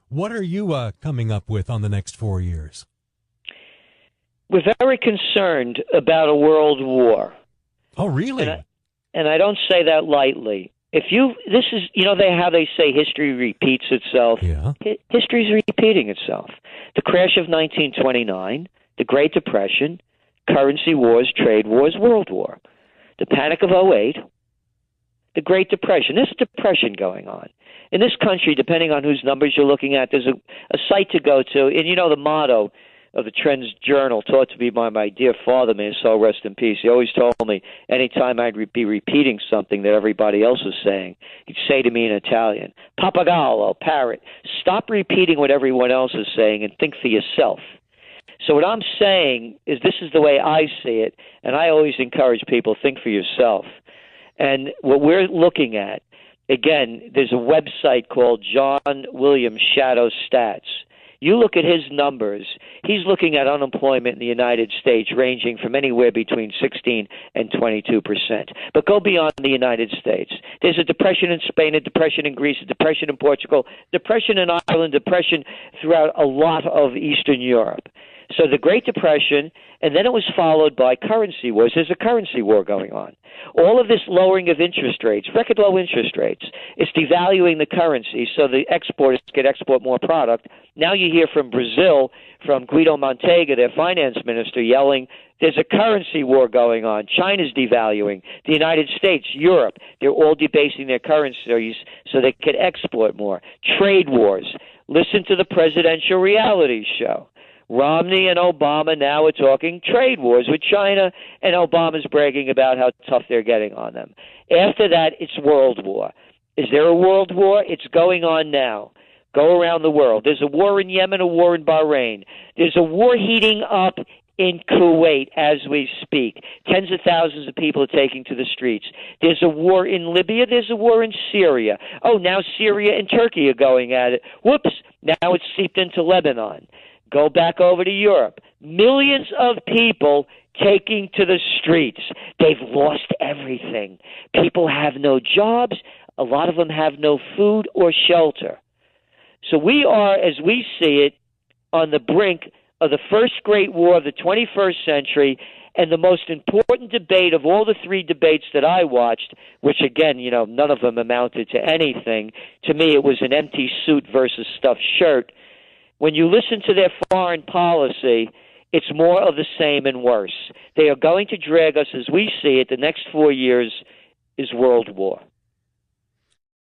What are you coming up with on the next 4 years? We're very concerned about a world war. Oh, really? And I don't say that lightly. This is, how they say history repeats itself. Yeah. History's repeating itself. The crash of 1929, the Great Depression, currency wars, trade wars, World War. The Panic of '08, the Great Depression. There's a depression going on. In this country, depending on whose numbers you're looking at, there's a site to go to. And the motto of the Trends Journal, taught to me by my dear father, may his soul rest in peace. He always told me anytime I'd be repeating something that everybody else was saying, he'd say to me in Italian, "Pappagallo, parrot, stop repeating what everyone else is saying and think for yourself." So what I'm saying is this is the way I see it, and I always encourage people, think for yourself. And what we're looking at, again, there's a website called John Williams Shadow Stats. You look at his numbers, he's looking at unemployment in the United States ranging from anywhere between 16 and 22%. But go beyond the United States. There's a depression in Spain, a depression in Greece, a depression in Portugal, depression in Ireland, depression throughout a lot of Eastern Europe. So the Great Depression, and then it was followed by currency wars. There's a currency war going on. All of this lowering of interest rates, record low interest rates, it's devaluing the currency so the exporters can export more product. Now you hear from Brazil, from Guido Mantega, their finance minister, yelling, there's a currency war going on. China's devaluing. The United States, Europe, they're all debasing their currencies so they can export more. Trade wars. Listen to the presidential reality show. Romney and Obama now are talking trade wars with China, and Obama's bragging about how tough they're getting on them. After that, it's world war. Is there a world war? It's going on now. Go around the world. There's a war in Yemen, a war in Bahrain. There's a war heating up in Kuwait as we speak. Tens of thousands of people are taking to the streets. There's a war in Libya. There's a war in Syria. Oh, now Syria and Turkey are going at it. Whoops, now it's seeped into Lebanon. Go back over to Europe. Millions of people taking to the streets. They've lost everything. People have no jobs. A lot of them have no food or shelter. So we are, as we see it, on the brink of the first great war of the 21st century, and the most important debate of all the three debates that I watched, which again, none of them amounted to anything. To me, it was an empty suit versus stuffed shirt. When you listen to their foreign policy, it's more of the same and worse. They are going to drag us, as we see it, the next 4 years is world war.